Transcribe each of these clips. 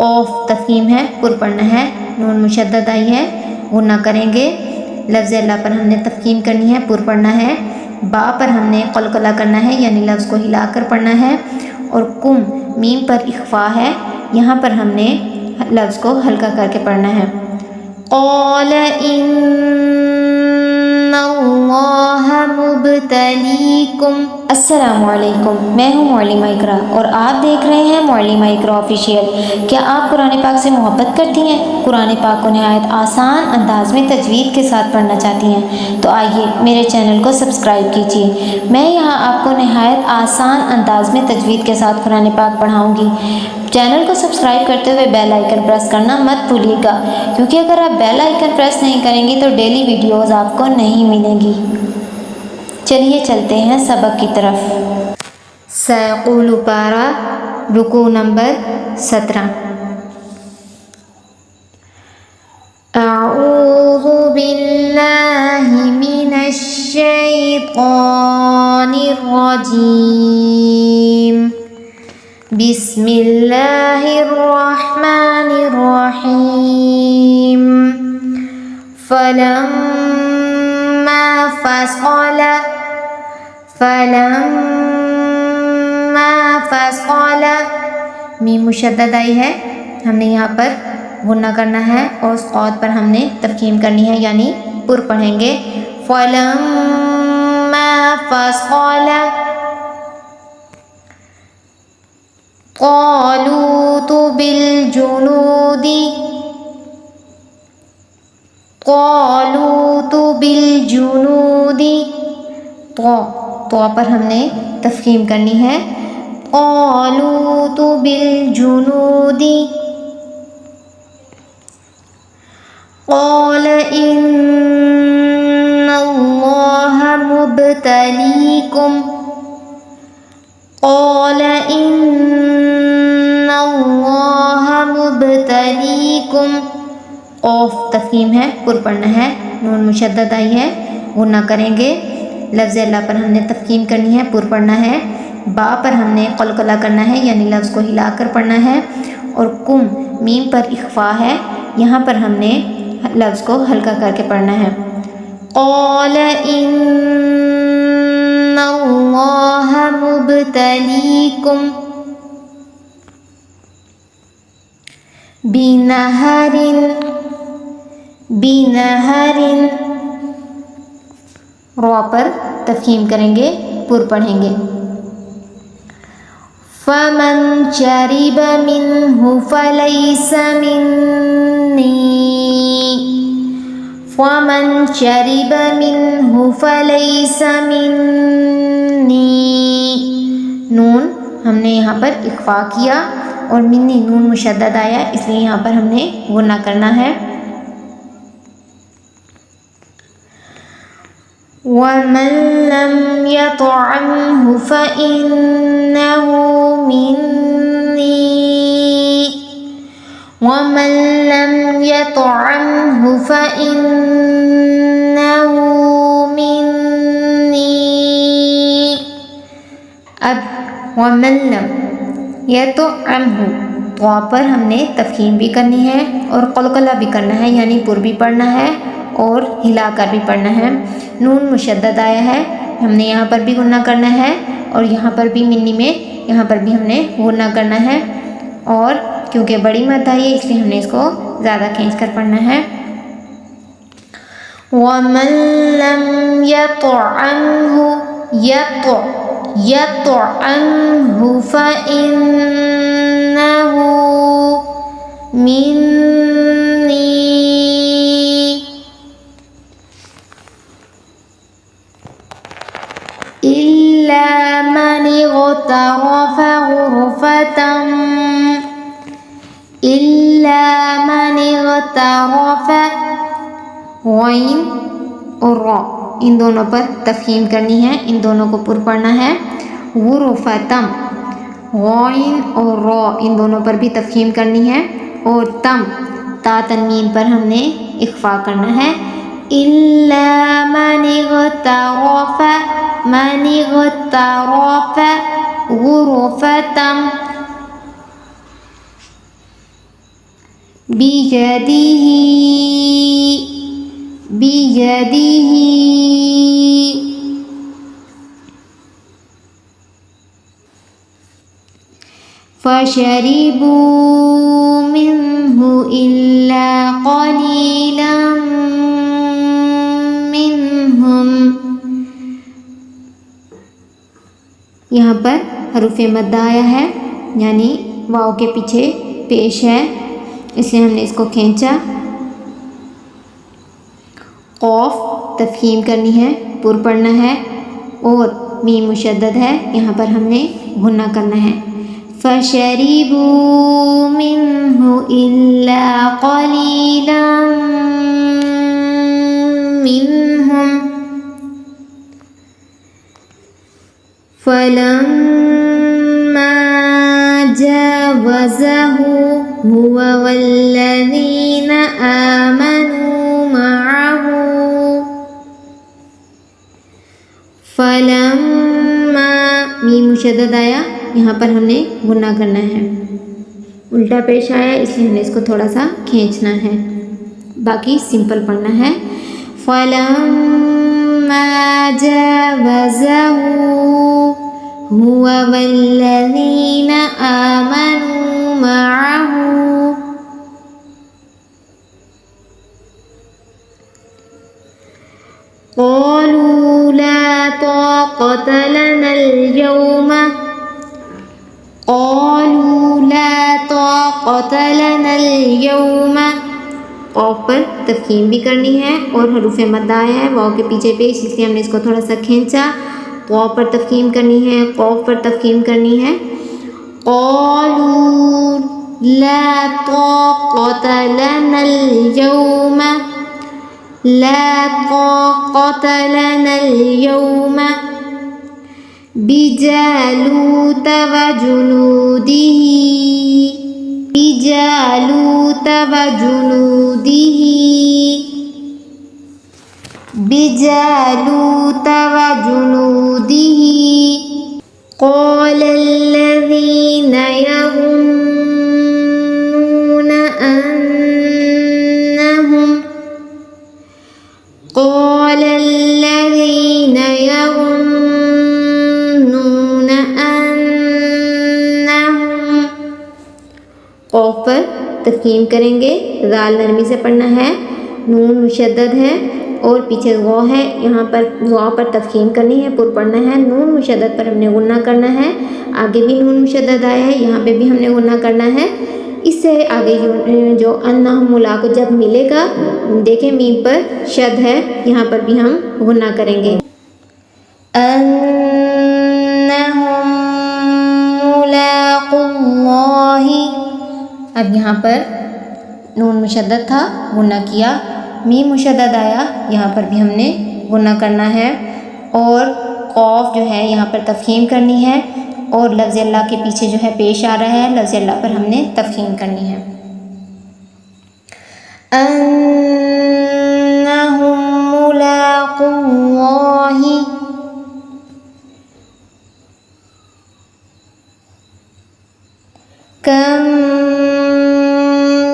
Of तफहीम है, पुर पढ़ना है, नून मुशद्दद आई है, गुन्ना करेंगे। लफ्ज़ अल्लाह पर हमने तफहीम करनी है, पुर पढ़ना है। बा पर हमने क़लक़ला करना है यानी लफ्ज़ को हिला कर पढ़ना है। और कुम मीम पर इख्फ़ा है, यहाँ पर हमने लफ्ज़ को हल्का करके पढ़ना है। क़ाल इन्नल्लाह मुब्तलीकुम। अस्सलामुअलैकुम, मैं हूँ मौलिमा इकरा और आप देख रहे हैं मौलिमा इकरा ऑफिशियल। क्या आप कुरान पाक से मोहब्बत करती हैं? कुरान पाक को नहायत आसान अंदाज में तजवीद के साथ पढ़ना चाहती हैं? तो आइए मेरे चैनल को सब्सक्राइब कीजिए। मैं यहाँ आपको नहायत आसान अंदाज में तजवीद के साथ कुरान पाक पढ़ाऊँगी। चैनल को सब्सक्राइब करते हुए बेल आइकन प्रेस करना मत भूलिएगा, क्योंकि अगर आप बेल आइकन प्रेस नहीं करेंगी तो डेली वीडियोज़ आपको नहीं मिलेंगी। चलिए चलते हैं सबक की तरफ। सयक़ूलु पारा, रुकू नंबर 17। अऊज़ु बिल्लाहि मिनश शैतानिर रजीम। बिस्मिल्लाहिर रहमानिर रहीम। फलम्मा फ़सल मीम मुशद्दद आई है, हमने यहाँ पर गुन्ना करना है और सौद पर हमने तफहीम करनी है यानी पुर पढ़ेंगे। फलम्मा फ़सल क़ालूतु बिलजुनूदी। तो पर हमने तफहीम करनी है। क़ालूतु बिलजुनूदी। क़ाल इन्नल्लाह मुब्तलीकुम। क़ाल इन्नल्लाह मुब्तलीकुम। ऑफ तफहीम है, पुर पढ़ना है, नून मुशद्दद आई है, गुन्ना करेंगे। लफ्ज़ अल्लाह पर हमने तफहीम करनी है, पुर पढ़ना है। बा पर हमने क़लक़ला करना है यानी लफ्ज़ को हिला कर पढ़ना है। और कुम मीम पर इख्फ़ा है, यहाँ पर हमने लफ्ज़ को हल्का करके पढ़ना है। क़ाल इन्नल्लाह मुब्तलीकुम बिनहरिन। रॉ पर तफहीम करेंगे, पुर पढ़ेंगे। फमन शरिब मिन्हु फलैस मिन्नी। फमन शरिब मिन्हु फलैस मिन्नी। नून हमने यहाँ पर इख्फ़ा किया और मिन्नी नून मुशद्दद आया, इसलिए यहाँ पर हमने गुन्ना करना है। वमन लम यतअमहु फ़इन्नहु मिन्नी। वमन लम यतअमहु फ़इन्नहु मिन्नी। अब वमन लम यतअमहु, तो पर हमने तफहीम भी करनी है और क़लक़ला भी करना है यानी पुर भी पढ़ना है और हिलाकर भी पढ़ना है। नून मुशद्दद आया है, हमने यहाँ पर भी गुन्ना करना है और यहाँ पर भी मिन्नी में यहाँ पर भी हमने गुन्ना करना है। और क्योंकि बड़ी मद आई है इसलिए हमने इसको ज़्यादा खींच कर पढ़ना है। वमन लम यतअमहु यतअमहु फ़इन्नहु मिन्नी। इल्ला मन इग़तरफ़ ग़ुरफ़तन। इल्ला मन इग़तरफ़। ग़ैन और रॉ इन दोनों पर तफहीम करनी है, इन दोनों को पुर पढ़ना है। ग़ुरफ़तम, ग़ैन और रॉ इन दोनों पर भी तफहीम करनी है। और तम ता तन्वीन पर हमने इख्फ़ा करना है। इल्ला मन इग़तरफ़ ग़ुरफ़तन। बियदिही बियदिही फशरिबू मिन्हु इल्ला क़लीलन मिन्हुम। यहाँ पर हरूफ मद्द आया है, यानी वाव के पीछे पेश है, इसलिए हमने इसको खींचा। क़ाफ तफ़हीम करनी है, पुर पढ़ना है, और मीम मुशद्दद है, यहाँ पर हमने गुन्ना करना है। फशरिबू मिन्हु इल्ला क़लीलन मिन्हुम फलम्मा जावज़हु हुवा वल्लज़ीना आमनू मअहू फलम्मा मीम मुशद्दद आया, यहाँ पर हमने गुन्ना करना है। उल्टा पेश आया, इसलिए हमने इसको थोड़ा सा खींचना है, बाकी सिंपल पढ़ना है। फलम्मा जावज़हु हुवा वल्लज़ीना आमनू मअहू क़ालू ला ताक़त लनल यौमा क़ालू ला ताक़त लनल यौमा। क़ाफ पर तफ़हीम भी करनी है, और हरूफ मद्द आया है वाव के पीछे पेश, इसलिए हमने इसको थोड़ा सा खींचा। क़ाफ पर तफ़हीम करनी है, क़ाफ पर तफ़हीम करनी है। क़ालू ला ताक़त लनल यौमा ला ताक़त लनल यौमा बिजालूत व जुनूदिही बिजालूत व जुनूदिही बिजालूत व जुनूदिही क़ालल्लज़ीना यज़ुन्नून अन्नहुम क़ालल्लज़ीना यज़ुन्नून अन्नहुम। क़ाफ पर तफ़हीम करेंगे, ज़ाल नरमी से पढ़ना है, नून मुशद्दद है और पीछे ग़ौ है, यहाँ पर ग़ौ पर तफ़हीम करनी है, पुर पढ़ना है। नून मुशद्दद पर हमने गुन्ना करना है, आगे भी नून मुशद्दद आया है, यहाँ पे भी हमने गुन्ना करना है। इससे आगे जो अन्नहुम मुला को जब मिलेगा, देखें मीम पर शद है, यहाँ पर भी हम गुन्ना करेंगे। अन्नहुम मुलाक़ुल्लाहि, अब यहाँ पर नून मुशद्दद था, गुन्ना किया, मीम मुशद्दद आया, यहाँ पर भी हमने गुन्ना करना है, और क़ाफ जो है यहाँ पर तफ़हीम करनी है, और लफ्ज़ अल्लाह के पीछे जो है पेश आ रहा है, लफ्ज़ अल्लाह पर हमने तफ़हीम करनी है। अन्नहुम मुलाक़ुल्लाहि कम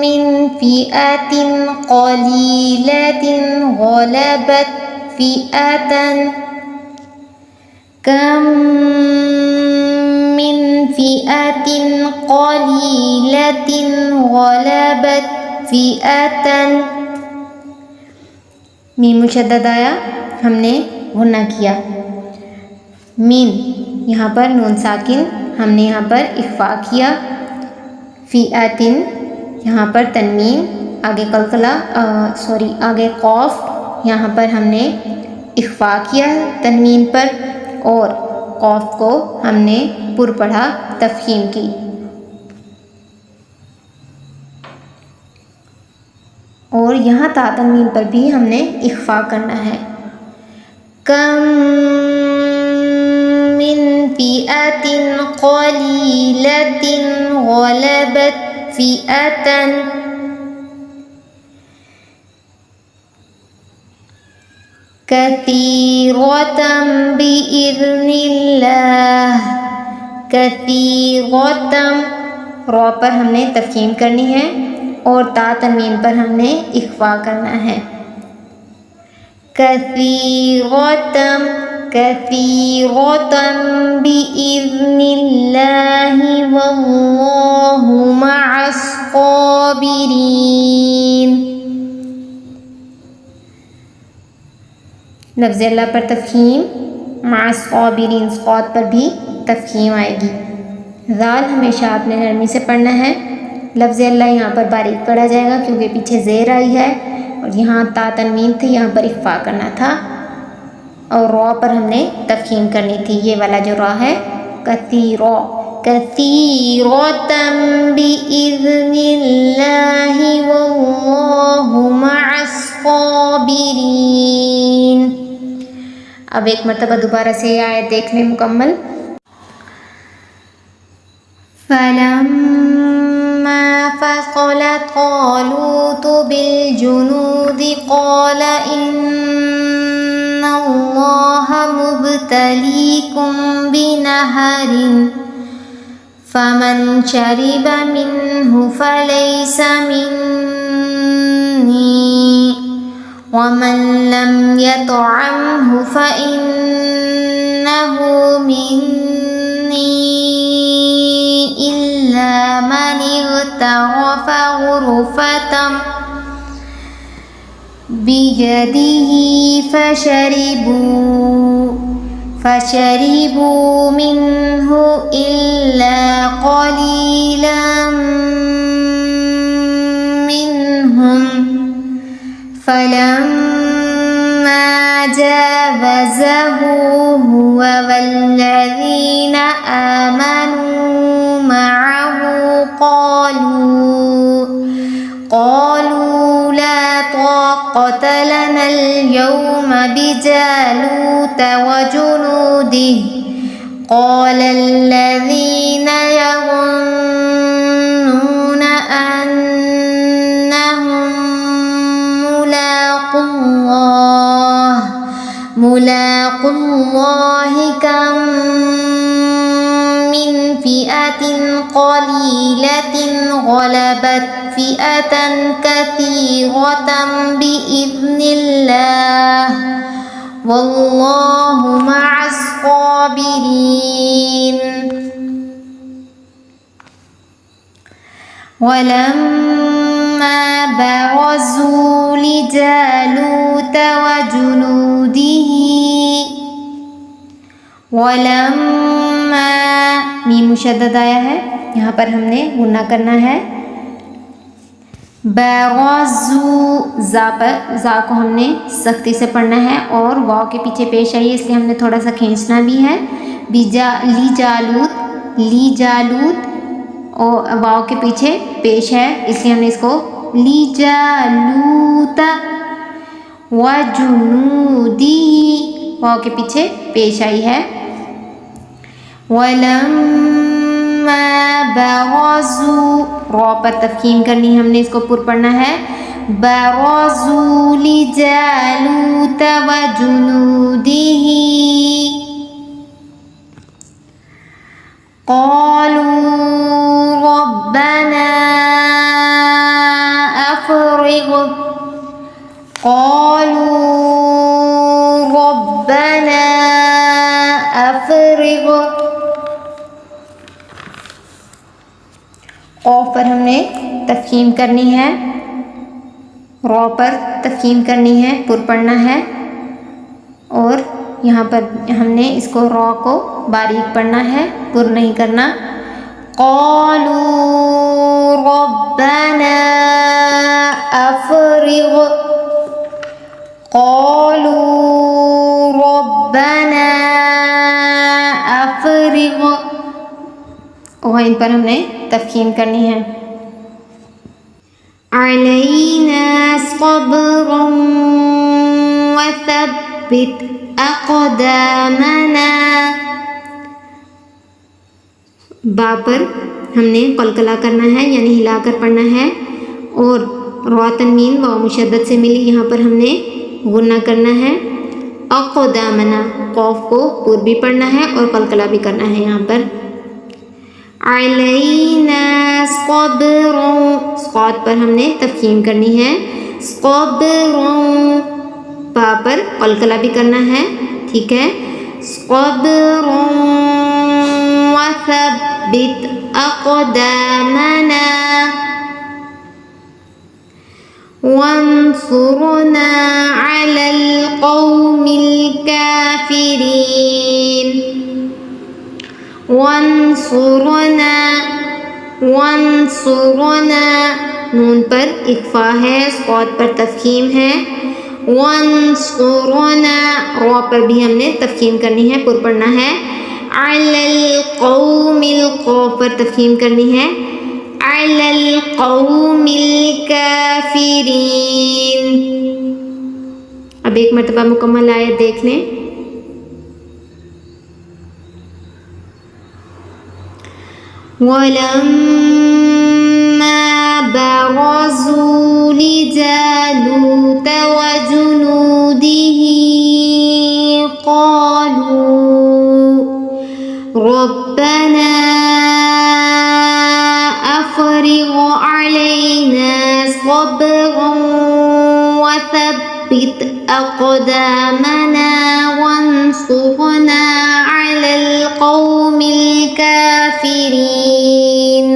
मिन फ़िअतिन क़लीलतिन ग़लबत फ़िअतन कम मिन फ़िअतिन क़लीलतिन ग़लबत फ़िअतन। मीम मुशद्दद आया, हमने गुन्ना किया। मिन यहाँ पर नून साकिन, हमने यहाँ पर इख्फा किया। फ़िअतिन यहाँ पर तनवीन, आगे कलकला आगे क़ाफ, यहाँ पर हमने इख्फा किया तनवीन पर, और क़ाफ को हमने पुर पढ़ा, तफ़हीम की। और यहाँ ता तनवीन पर भी हमने इख्फा करना है। कम मिन फ़िअतिन क़लीलतिन ग़लबत फ़िअतन कसीरतम बिइज़्निल्लाह। कसीरतम, रॉ पर हमने तफ़हीम करनी है, और ता तनवीन पर हमने इख्फा करना है। कसीरतम कसीरतम बिइज़्निल्लाहि वल्लाहु मअस साबिरीन। लफ्ज़ अल्लाह पर तफ़हीम, मअस साबिरीन सौत पर भी तफ़हीम आएगी। ज़ाल हमेशा आपने नरमी से पढ़ना है। लफ्ज़ अल्लाह यहाँ पर बारीक पढ़ा जाएगा क्योंकि पीछे ज़ेर आई है और यहाँ ता तनवीन थी, यहाँ पर इख्फा करना था और रॉ पर हमने तफ़हीम करनी थी। ये वाला जो रॉ है कसीरो कसीरतम बिइज़्निल्लाहि वल्लाहु मअस साबिरीन। अब एक मरतबा दोबारा से आयत देख लें मुकम्मल। फलम्मा फ़सल तालूत बिलजुनूद क़ाल इन्नल्लाह मुब्तलीकुम बिनहरिन फमन शरिब मिन्हु फलैस मिन्नी वमन लम यतअमहु फ़इन्नहु मिन्नी इल्ला मन इग़तरफ़ ग़ुरफ़तम बियदिही फशरिबू मिन्हु इल्ला क़लीलन मिन्हुम फलम्मा जावज़हु हुवा वल्लज़ीना आमनू मअहु क़ालू ला ताक़त लना अल-यौम बिजालूत वजुनूदिही क़ाल अल्लज़ीना यज़ुन्नून अन्नहुम मुलाक़ुल्लाहि कम मिन फ़िअतिन क़लीलतिन ग़लबत फ़िअतन कसीरतम बिइज़्निल्लाह वल्लाहु मअस साबिरीन। वलम्मा बरज़ू लिजालूत वजुनूदिही वलम्मा मीम मुशद्दद आया है, यहाँ पर हमने गुन्ना करना है। बरज़ू ज़ा को हमने सख्ती से पढ़ना है और वाव के पीछे पेश आई है इसलिए हमने थोड़ा सा खींचना भी है। ली जालूत और वाव के पीछे पेश है इसलिए हमने इसको ली जालूत वजुनूदिही वाव के पीछे पेश आई है। वलम्मा बरज़ू रॉ पर तफ़हीम करनी है, हमने इसको पुर पढ़ना है। बरज़ू लिजालूत वजुनूदिही क़ालू रब्बना अफ़रिग़ क़ौफ़ पर हमने तफ़हीम करनी है, रॉ पर तफ़हीम करनी है, पुर पढ़ना है और यहाँ पर हमने इसको रॉ को बारीक पढ़ना है, पुर नहीं करना। क़ालू रब्बना अफ़रिग़ क़ालू रब्बना अफ़रिग़ और इन पर हमने तफ़हीम करनी है। अलैना सब्रन वथब्बित अक़दामना बा पर हमने कलकला करना है यानी हिलाकर पढ़ना है और रॉ तनवीन वाव मुशद्दद से मिली, यहाँ पर हमने गुन्ना करना है। अक़दामना क़ौफ़ को पुर भी पढ़ना है और कलकला भी करना है। यहाँ पर अलैना सब्रन सौद पर हमने तफहीम करनी है। सब्रुन, पा पर कलकला भी करना है, ठीक है। सब्रुन वसब्बित अक़दामना वंसुरना अलल क़ौमिल काफ़िरीन। वंसुरना, वंसुरना, नून पर इख्फा है, सौद पर तफहीम है। वंसुरना, रौ पर भी हमने तफहीम करनी है, पुर पढ़ना है। अलल क़ौमिल, क़ौफ पर तफहीम करनी है। अलल क़ौमिल काफ़िरीन। अब एक मरतबा मुकम्मल आयत देख लें। वलम्मा बरज़ू लिजालूत वजुनूदिही क़ालू रब्बना अफ़रिग़ अलैना सब्रन वथब्बित अक़दामना वंसुरना अलल क़ौमिल काफ़िरीन।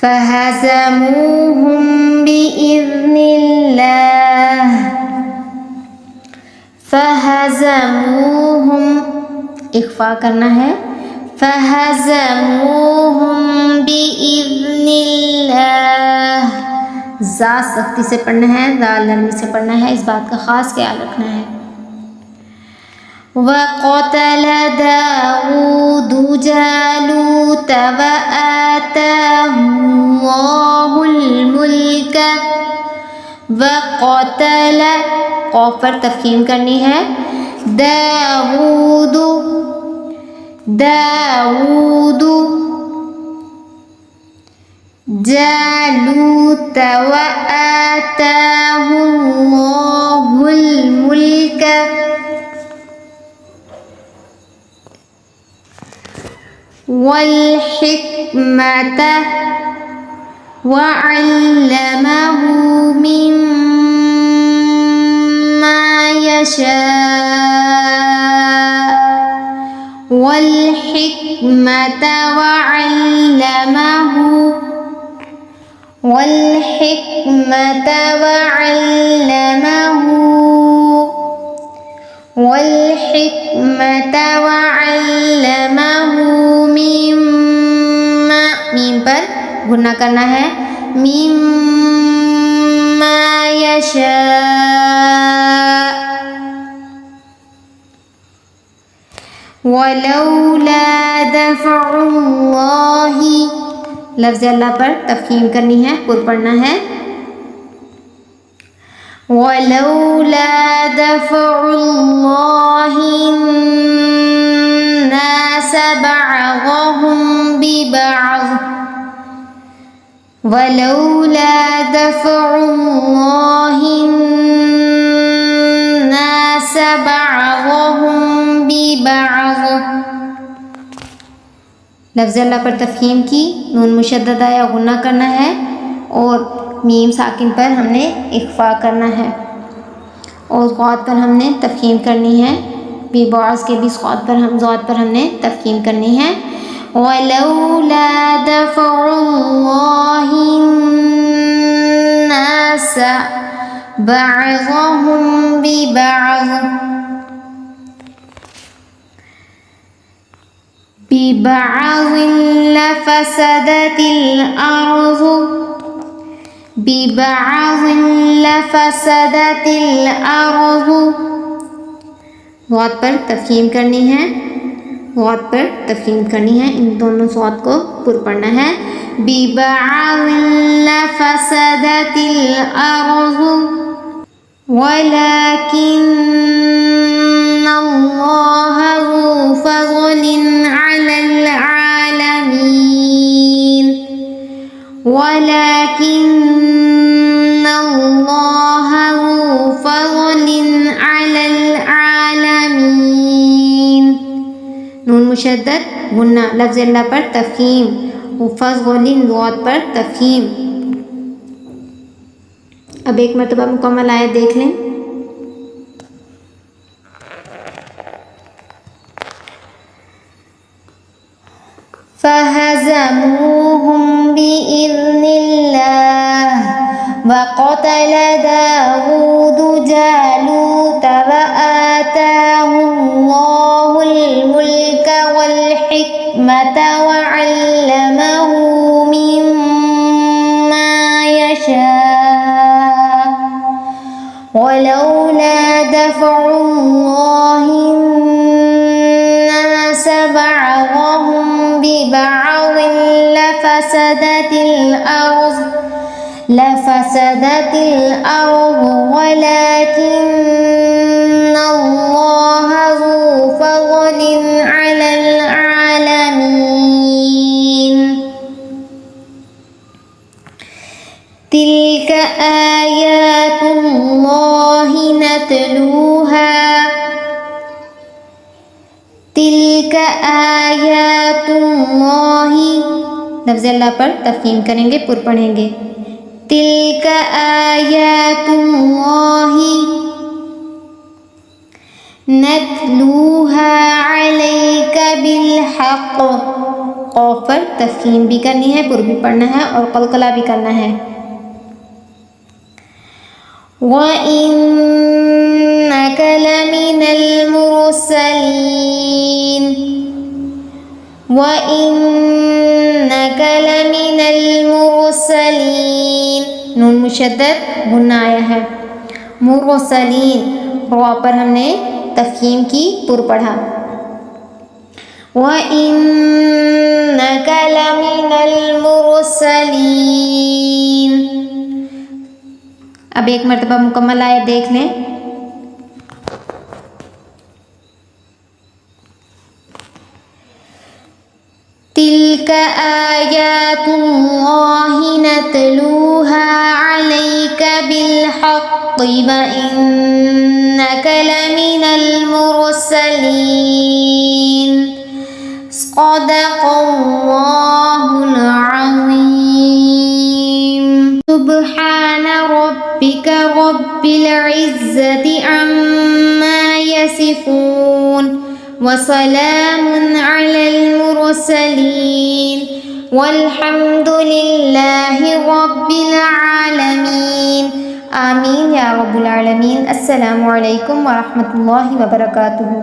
फहज़मूहुम बिइज़्निल्लाह, फहज़मूहुम, इख्फा करना है। फहज़मूहुम बिइज़्निल्लाह, जा सख्ती से पढ़ना है, दाल नरमी से पढ़ना है, इस बात का ख़ास ख्याल रखना है। वक़तल दाऊद जालूत वआताहुल्लाहुल मुल्क। वक़तल, क़ौफ पर तफहीम करनी है। दाऊद, दाऊद, जालूत वआताहुल्लाहुल मुल्क। वल हिक्मत वअल्लमहु मिम्मा यशा। वल हिक्मत वअल्लमहु, वल हिक्मत वअल्लमहु, वल हिक्मत वअल्लमहु मिम्मा, मीम पर गुन्ना करना है। मिम्मा यशा। वलौला दफ़उल्लाहि, लफ्ज़ अल्लाह पर तफहीम करनी है, पुर पढ़ना है। वलौला दफ़उल्लाहि अन्नास बअज़हुम बिबअज़, वलौला दफ़उल्लाहि अन्नास बअज़हुम बिबअज़। लफ्ज़ अल्लाह पर तफहीम की, नून मुशद्ददा या गुन्ना करना है और मीम साकिन पर हमने इख्फा करना है और ज़ौद पर हमने तफहीम करनी है। बिबअज़ के भी ज़ौद पर हमने तफहीम करनी है। वलौला दफ़उल्लाहि अन्नास बअज़हुम बिबअज़, बिबअज़िन लफ़सदतिल अर्ज़ु, बिबअज़िन लफ़सदतिल अर्ज़ु। ज़ौद पर तफहीम करनी है, ज़ौद पर तफहीम करनी है, इन दोनों ज़ौद को पुर पढ़ना है। बिबअज़िन लफ़सदतिल अर्ज़ु वलाकिन्नल्लाह ज़ू फ़ज़लिन अलल आलमीन। वलाकिन्नल्लाह ज़ू फ़ज़लिन अलल आलमीन। नून मुशद्दद गुन्ना, लफ्ज़ अल्लाह पर तफहीम हुफ़ाज़ गौली लुग़ात पर तफ़हीम। अब एक मरतबा मुकम्मल आयत देख लें। फ़हज़मूहुम बिइज़्निल्लाह वक़तल दाऊद जालूत वआताहुल्लाहुल मुल्क वल हिकमत वअल्लमहु मिम्मा यशा वलौला दफ़उल्लाहि अन्नास बअदहुम बिबअद लफ़सदतिल अर्ज़ वलाकिन्नल्लाह ज़ू फ़ज़लिन अलल आलमीन। तिल्क आयातुल्लाहि नतलूहा तिल्क आयातुल्लाहि लफ्ज़ अल्लाह पर तफ़हीम करेंगे, पुर पढ़ेंगे। तिल्क आयातुल्लाहि नतलूहा अलैका बिलहक़। क़ाफ़ पर तफ़हीम भी करनी है, पुर भी पढ़ना है और क़लक़ला भी करना है। वइन्नक लमिनल मुरसलीन वइन्नक लमिनल मुरसलीन। नून मुशद्दद गुन्ना आया है। मुरसलीन रा पर हमने तफ़हीम की, पुर पढ़ा। वइन्नक लमिनल मुरसलीन। अब एक मरतबा मुकम्मल आयत देख लें। तिल्क आयातुल्लाहि नतलूहा अलैका बिलहक़ वइन्नक लमिनल मुरसलीन। सदक़ल्लाहुल अज़ीम। सुब्हान रब्बिका रब्बिल इज़्ज़ति अम्मा यसिफ़ून वसलामुन अलल मुरसलीन वल्हम्दुलिल्लाहि रब्बिल आलमीन। आमीन या रब्बुल आलमीन। अस्सलामु अलैकुम व रहमतुल्लाहि व बरकातुहू।